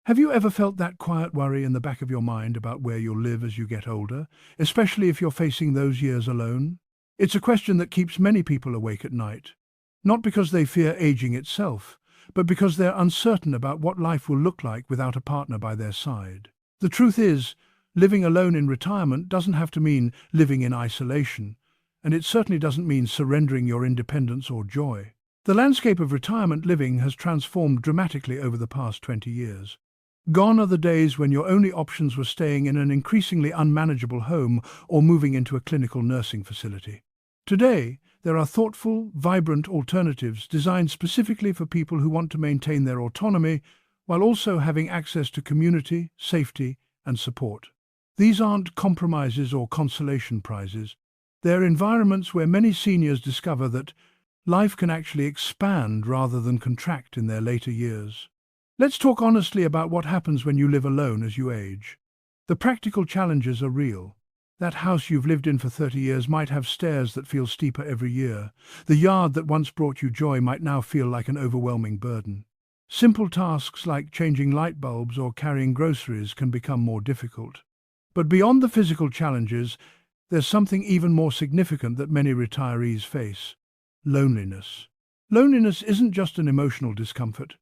Have you ever felt that quiet worry in the back of your mind about where you'll live as you get older, especially if you're facing those years alone? It's a question that keeps many people awake at night, not because they fear aging itself, but because they're uncertain about what life will look like without a partner by their side. The truth is, living alone in retirement doesn't have to mean living in isolation, and it certainly doesn't mean surrendering your independence or joy. The landscape of retirement living has transformed dramatically over the past 20 years. Gone are the days when your only options were staying in an increasingly unmanageable home or moving into a clinical nursing facility. Today, there are thoughtful, vibrant alternatives designed specifically for people who want to maintain their autonomy while also having access to community, safety, and support. These aren't compromises or consolation prizes. They're environments where many seniors discover that life can actually expand rather than contract in their later years. Let's talk honestly about what happens when you live alone as you age. The practical challenges are real. That house you've lived in for 30 years might have stairs that feel steeper every year. The yard that once brought you joy might now feel like an overwhelming burden. Simple tasks like changing light bulbs or carrying groceries can become more difficult. But beyond the physical challenges, there's something even more significant that many retirees face: loneliness. Loneliness isn't just an emotional discomfort.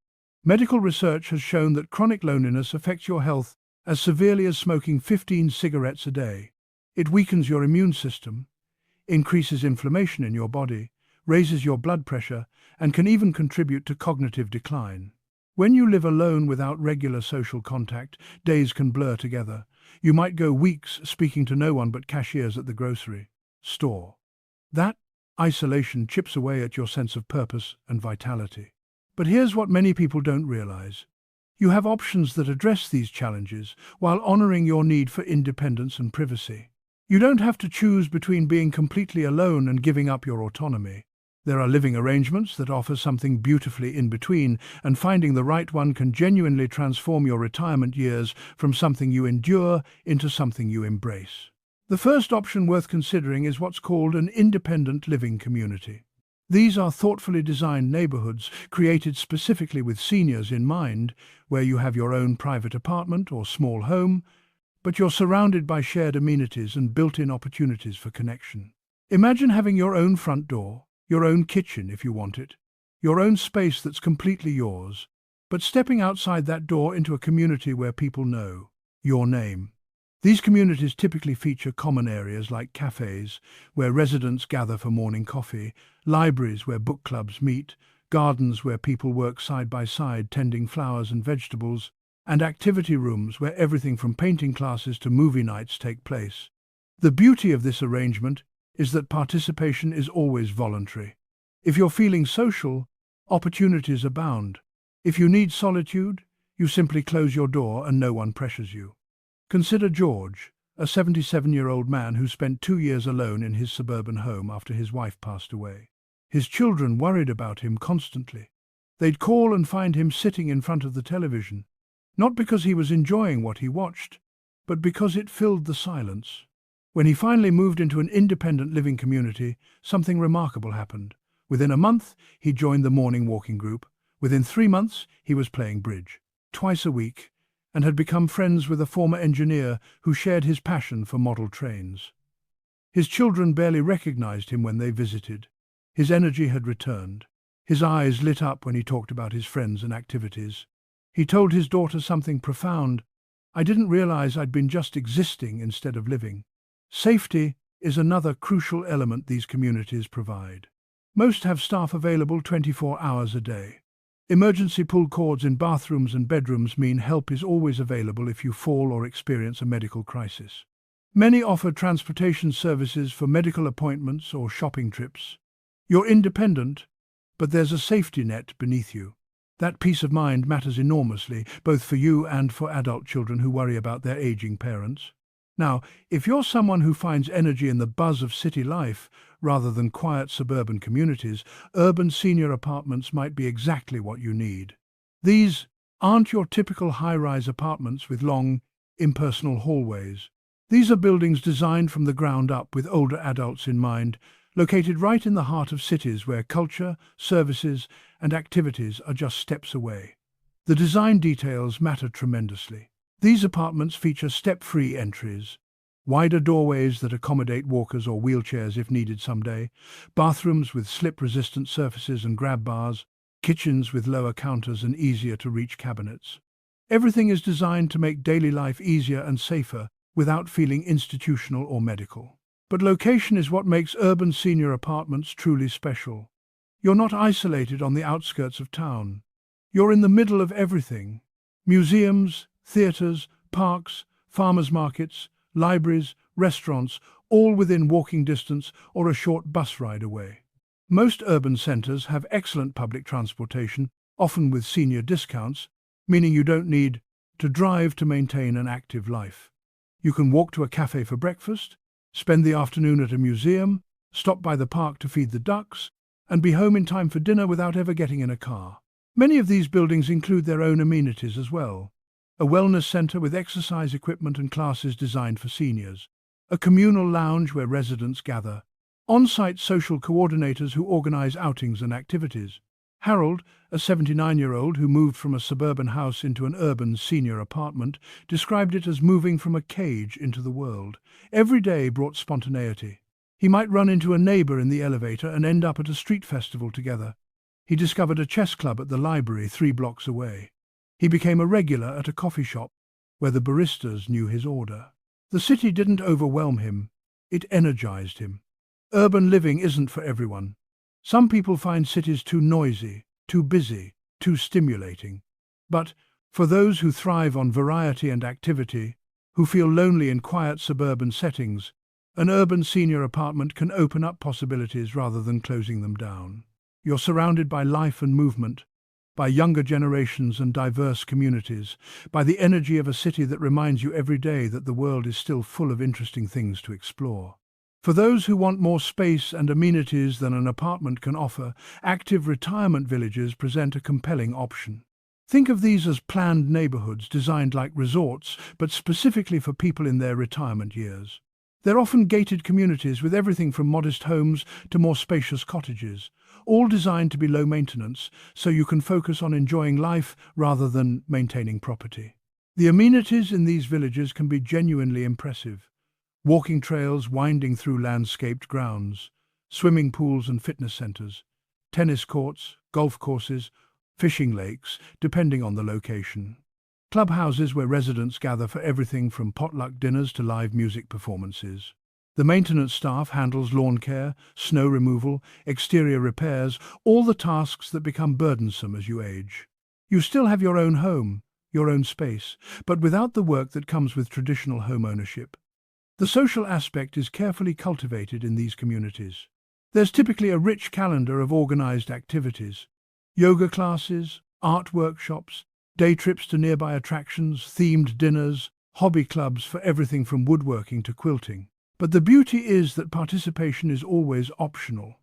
Medical research has shown that chronic loneliness affects your health as severely as smoking 15 cigarettes a day. It weakens your immune system, increases inflammation in your body, raises your blood pressure, and can even contribute to cognitive decline. When you live alone without regular social contact, days can blur together. You might go weeks speaking to no one but cashiers at the grocery store. That isolation chips away at your sense of purpose and vitality. But here's what many people don't realize. You have options that address these challenges while honoring your need for independence and privacy. You don't have to choose between being completely alone and giving up your autonomy. There are living arrangements that offer something beautifully in between, and finding the right one can genuinely transform your retirement years from something you endure into something you embrace. The first option worth considering is what's called an independent living community. These are thoughtfully designed neighborhoods created specifically with seniors in mind, where you have your own private apartment or small home, but you're surrounded by shared amenities and built-in opportunities for connection. Imagine having your own front door, your own kitchen if you want it, your own space that's completely yours, but stepping outside that door into a community where people know your name. These communities typically feature common areas like cafes, where residents gather for morning coffee, libraries where book clubs meet, gardens where people work side by side tending flowers and vegetables, and activity rooms where everything from painting classes to movie nights take place. The beauty of this arrangement is that participation is always voluntary. If you're feeling social, opportunities abound. If you need solitude, you simply close your door and no one pressures you. Consider George, a 77-year-old man who spent 2 years alone in his suburban home after his wife passed away. His children worried about him constantly. They'd call and find him sitting in front of the television, not because he was enjoying what he watched, but because it filled the silence. When he finally moved into an independent living community, something remarkable happened. Within a month, he joined the morning walking group. Within 3 months, he was playing bridge twice a week, and had become friends with a former engineer who shared his passion for model trains. His children barely recognized him when they visited. His energy had returned. His eyes lit up when he talked about his friends and activities. He told his daughter something profound: "I didn't realize I'd been just existing instead of living." Safety is another crucial element these communities provide. Most have staff available 24 hours a day. Emergency pull cords in bathrooms and bedrooms mean help is always available if you fall or experience a medical crisis. Many offer transportation services for medical appointments or shopping trips. You're independent, but there's a safety net beneath you. That peace of mind matters enormously, both for you and for adult children who worry about their aging parents. Now, if you're someone who finds energy in the buzz of city life rather than quiet suburban communities, urban senior apartments might be exactly what you need. These aren't your typical high-rise apartments with long, impersonal hallways. These are buildings designed from the ground up with older adults in mind, located right in the heart of cities where culture, services, and activities are just steps away. The design details matter tremendously. These apartments feature step-free entries, wider doorways that accommodate walkers or wheelchairs if needed someday, bathrooms with slip-resistant surfaces and grab bars, kitchens with lower counters and easier-to-reach cabinets. Everything is designed to make daily life easier and safer without feeling institutional or medical. But location is what makes urban senior apartments truly special. You're not isolated on the outskirts of town. You're in the middle of everything. Museums, theatres, parks, farmers' markets, libraries, restaurants, all within walking distance or a short bus ride away. Most urban centres have excellent public transportation, often with senior discounts, meaning you don't need to drive to maintain an active life. You can walk to a cafe for breakfast, spend the afternoon at a museum, stop by the park to feed the ducks, and be home in time for dinner without ever getting in a car. Many of these buildings include their own amenities as well. A wellness centre with exercise equipment and classes designed for seniors, a communal lounge where residents gather, on-site social coordinators who organise outings and activities. Harold, a 79-year-old who moved from a suburban house into an urban senior apartment, described it as moving from a cage into the world. Every day brought spontaneity. He might run into a neighbour in the elevator and end up at a street festival together. He discovered a chess club at the library 3 blocks away. He became a regular at a coffee shop where the baristas knew his order. The city didn't overwhelm him, it energized him. Urban living isn't for everyone. Some people find cities too noisy, too busy, too stimulating. But for those who thrive on variety and activity, who feel lonely in quiet suburban settings, an urban senior apartment can open up possibilities rather than closing them down. You're surrounded by life and movement, by younger generations and diverse communities, by the energy of a city that reminds you every day that the world is still full of interesting things to explore. For those who want more space and amenities than an apartment can offer, active retirement villages present a compelling option. Think of these as planned neighbourhoods designed like resorts, but specifically for people in their retirement years. They're often gated communities with everything from modest homes to more spacious cottages, all designed to be low maintenance, so you can focus on enjoying life rather than maintaining property. The amenities in these villages can be genuinely impressive. Walking trails winding through landscaped grounds, swimming pools and fitness centres, tennis courts, golf courses, fishing lakes, depending on the location. Clubhouses where residents gather for everything from potluck dinners to live music performances. The maintenance staff handles lawn care, snow removal, exterior repairs, all the tasks that become burdensome as you age. You still have your own home, your own space, but without the work that comes with traditional home ownership. The social aspect is carefully cultivated in these communities. There's typically a rich calendar of organized activities. Yoga classes, art workshops, day trips to nearby attractions, themed dinners, hobby clubs for everything from woodworking to quilting. But the beauty is that participation is always optional.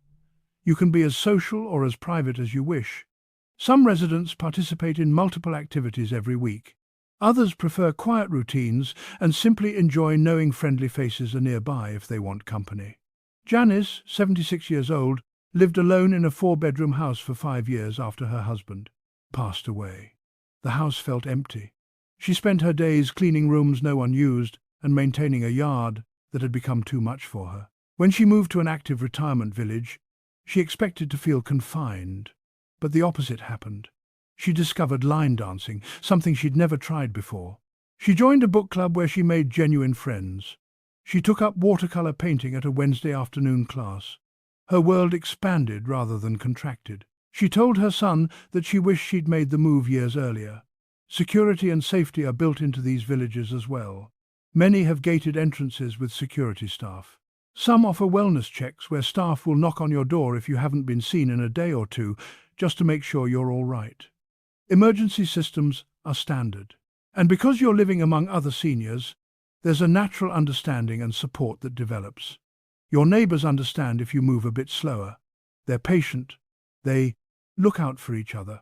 You can be as social or as private as you wish. Some residents participate in multiple activities every week. Others prefer quiet routines and simply enjoy knowing friendly faces are nearby if they want company. Janice, 76 years old, lived alone in a 4-bedroom house for 5 years after her husband passed away. The house felt empty. She spent her days cleaning rooms no one used and maintaining a yard that had become too much for her. When she moved to an active retirement village, she expected to feel confined, but the opposite happened. She discovered line dancing, something she'd never tried before. She joined a book club where she made genuine friends. She took up watercolor painting at a Wednesday afternoon class. Her world expanded rather than contracted. She told her son that she wished she'd made the move years earlier. Security and safety are built into these villages as well. Many have gated entrances with security staff. Some offer wellness checks where staff will knock on your door if you haven't been seen in a day or two, just to make sure you're all right. Emergency systems are standard. And because you're living among other seniors, there's a natural understanding and support that develops. Your neighbours understand if you move a bit slower. They're patient. They look out for each other.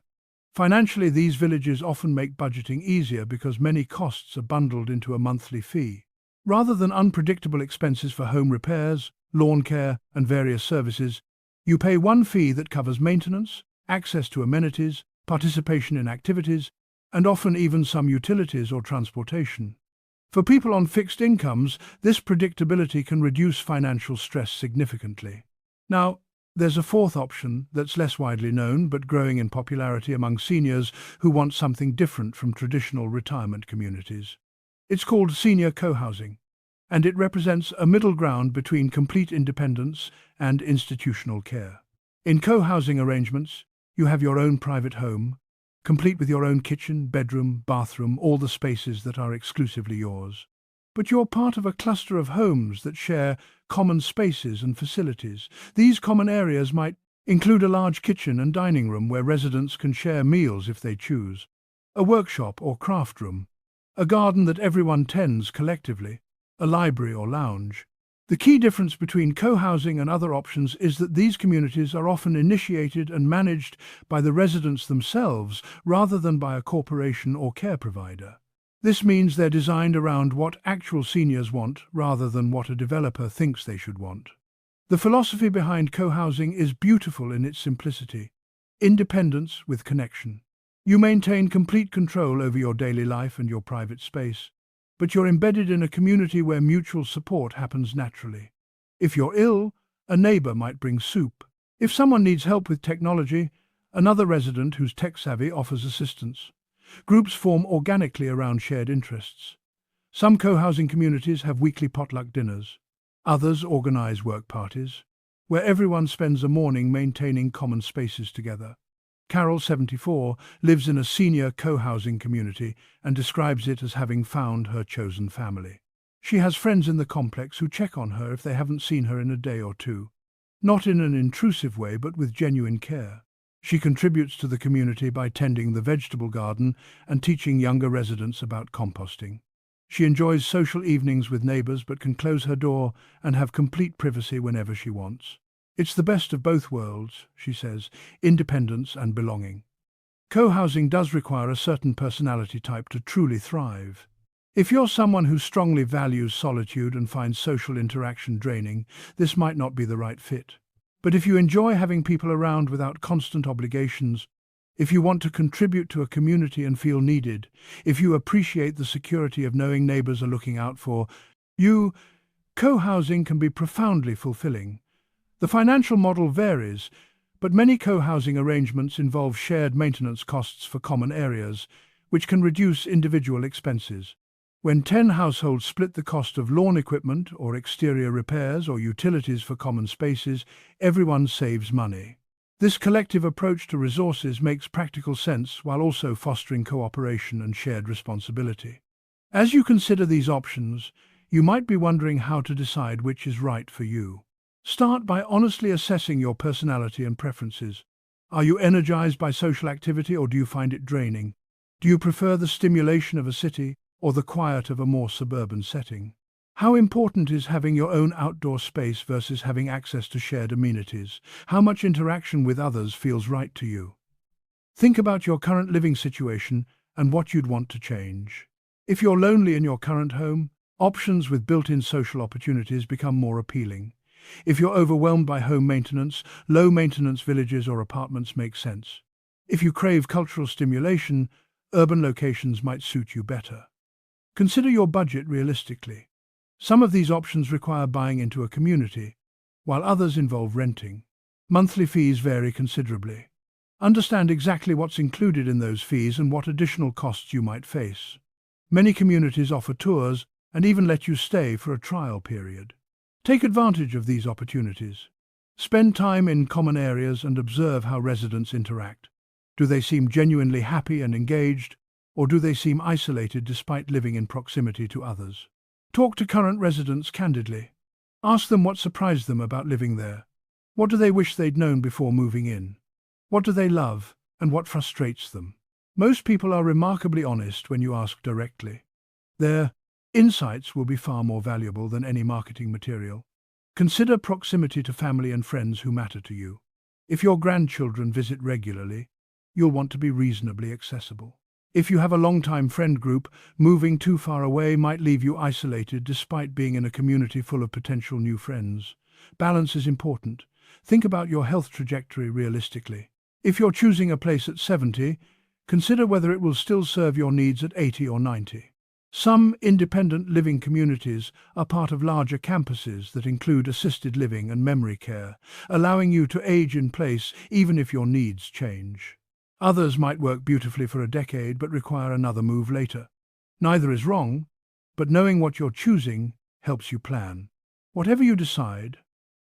Financially, these villages often make budgeting easier because many costs are bundled into a monthly fee. Rather than unpredictable expenses for home repairs, lawn care, and various services, you pay one fee that covers maintenance, access to amenities, participation in activities, and often even some utilities or transportation. For people on fixed incomes, this predictability can reduce financial stress significantly. Now, there's a fourth option that's less widely known but growing in popularity among seniors who want something different from traditional retirement communities. It's called senior co-housing, and it represents a middle ground between complete independence and institutional care. In co-housing arrangements, you have your own private home, complete with your own kitchen, bedroom, bathroom, all the spaces that are exclusively yours. But you're part of a cluster of homes that share common spaces and facilities. These common areas might include a large kitchen and dining room where residents can share meals if they choose, a workshop or craft room, a garden that everyone tends collectively, a library or lounge. The key difference between co-housing and other options is that these communities are often initiated and managed by the residents themselves rather than by a corporation or care provider. This means they're designed around what actual seniors want rather than what a developer thinks they should want. The philosophy behind co-housing is beautiful in its simplicity. Independence with connection. You maintain complete control over your daily life and your private space, but you're embedded in a community where mutual support happens naturally. If you're ill, a neighbor might bring soup. If someone needs help with technology, another resident who's tech-savvy offers assistance. Groups form organically around shared interests. Some co-housing communities have weekly potluck dinners. Others organize work parties, where everyone spends a morning maintaining common spaces together. Carol, 74, lives in a senior co-housing community and describes it as having found her chosen family. She has friends in the complex who check on her if they haven't seen her in a day or two. Not in an intrusive way, but with genuine care. She contributes to the community by tending the vegetable garden and teaching younger residents about composting. She enjoys social evenings with neighbors but can close her door and have complete privacy whenever she wants. It's the best of both worlds, she says, independence and belonging. Co-housing does require a certain personality type to truly thrive. If you're someone who strongly values solitude and finds social interaction draining, this might not be the right fit. But if you enjoy having people around without constant obligations, if you want to contribute to a community and feel needed, if you appreciate the security of knowing neighbors are looking out for you, co-housing can be profoundly fulfilling. The financial model varies, but many co-housing arrangements involve shared maintenance costs for common areas, which can reduce individual expenses. When 10 households split the cost of lawn equipment or exterior repairs or utilities for common spaces, everyone saves money. This collective approach to resources makes practical sense while also fostering cooperation and shared responsibility. As you consider these options, you might be wondering how to decide which is right for you. Start by honestly assessing your personality and preferences. Are you energized by social activity or do you find it draining? Do you prefer the stimulation of a city or the quiet of a more suburban setting? How important is having your own outdoor space versus having access to shared amenities? How much interaction with others feels right to you? Think about your current living situation and what you'd want to change. If you're lonely in your current home, options with built-in social opportunities become more appealing. If you're overwhelmed by home maintenance, low-maintenance villages or apartments make sense. If you crave cultural stimulation, urban locations might suit you better. Consider your budget realistically. Some of these options require buying into a community, while others involve renting. Monthly fees vary considerably. Understand exactly what's included in those fees and what additional costs you might face. Many communities offer tours and even let you stay for a trial period. Take advantage of these opportunities. Spend time in common areas and observe how residents interact. Do they seem genuinely happy and engaged, or do they seem isolated despite living in proximity to others? Talk to current residents candidly. Ask them what surprised them about living there. What do they wish they'd known before moving in? What do they love, and what frustrates them? Most people are remarkably honest when you ask directly. Their insights will be far more valuable than any marketing material. Consider proximity to family and friends who matter to you. If your grandchildren visit regularly, you'll want to be reasonably accessible. If you have a long-time friend group, moving too far away might leave you isolated despite being in a community full of potential new friends. Balance is important. Think about your health trajectory realistically. If you're choosing a place at 70, Consider whether it will still serve your needs at 80 or 90. Some independent living communities are part of larger campuses that include assisted living and memory care, allowing you to age in place even if your needs change. Others might work beautifully for a decade but require another move later. Neither is wrong, but knowing what you're choosing helps you plan. Whatever you decide,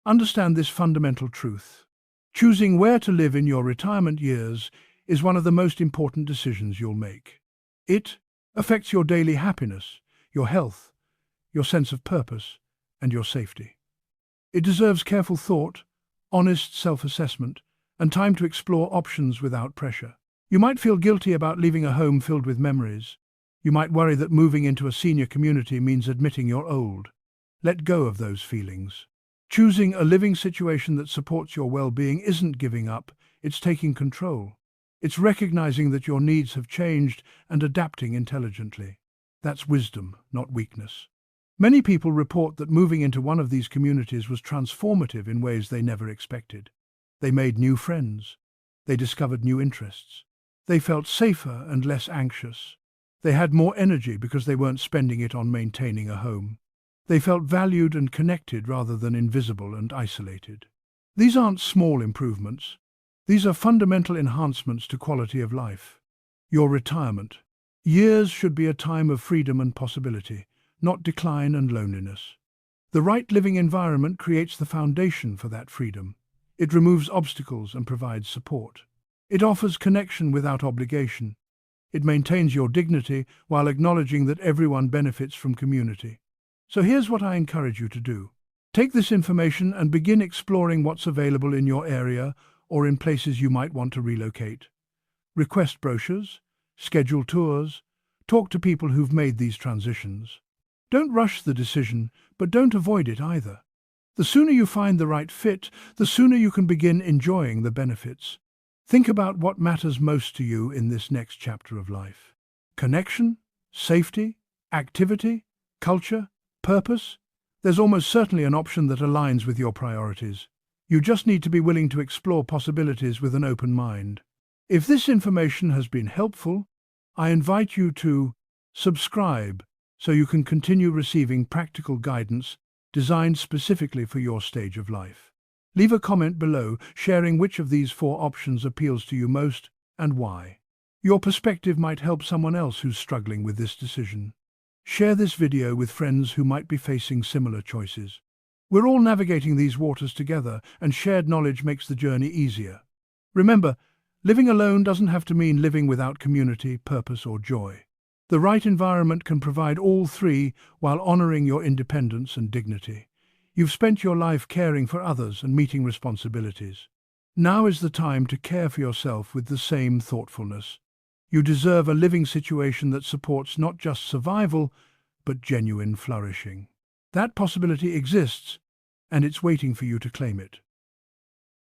understand this fundamental truth. Choosing where to live in your retirement years is one of the most important decisions you'll make. It affects your daily happiness, your health, your sense of purpose, and your safety. It deserves careful thought, honest self-assessment, and time to explore options without pressure. You might feel guilty about leaving a home filled with memories. You might worry that moving into a senior community means admitting you're old. Let go of those feelings. Choosing a living situation that supports your well-being isn't giving up, it's taking control. It's recognizing that your needs have changed and adapting intelligently. That's wisdom, not weakness. Many people report that moving into one of these communities was transformative in ways they never expected. They made new friends. They discovered new interests. They felt safer and less anxious. They had more energy because they weren't spending it on maintaining a home. They felt valued and connected rather than invisible and isolated. These aren't small improvements. These are fundamental enhancements to quality of life. Your retirement years should be a time of freedom and possibility, not decline and loneliness. The right living environment creates the foundation for that freedom. It removes obstacles and provides support. It offers connection without obligation. It maintains your dignity while acknowledging that everyone benefits from community. So here's what I encourage you to do. Take this information and begin exploring what's available in your area or in places you might want to relocate. Request brochures, schedule tours, talk to people who've made these transitions. Don't rush the decision, but don't avoid it either. The sooner you find the right fit, the sooner you can begin enjoying the benefits. Think about what matters most to you in this next chapter of life. Connection, safety, activity, culture, purpose. There's almost certainly an option that aligns with your priorities. You just need to be willing to explore possibilities with an open mind. If this information has been helpful, I invite you to subscribe so you can continue receiving practical guidance designed specifically for your stage of life. Leave a comment below sharing which of these 4 options appeals to you most and why. Your perspective might help someone else who's struggling with this decision. Share this video with friends who might be facing similar choices. We're all navigating these waters together, and shared knowledge makes the journey easier. Remember, living alone doesn't have to mean living without community, purpose, or joy. The right environment can provide all 3 while honoring your independence and dignity. You've spent your life caring for others and meeting responsibilities. Now is the time to care for yourself with the same thoughtfulness. You deserve a living situation that supports not just survival, but genuine flourishing. That possibility exists, and it's waiting for you to claim it.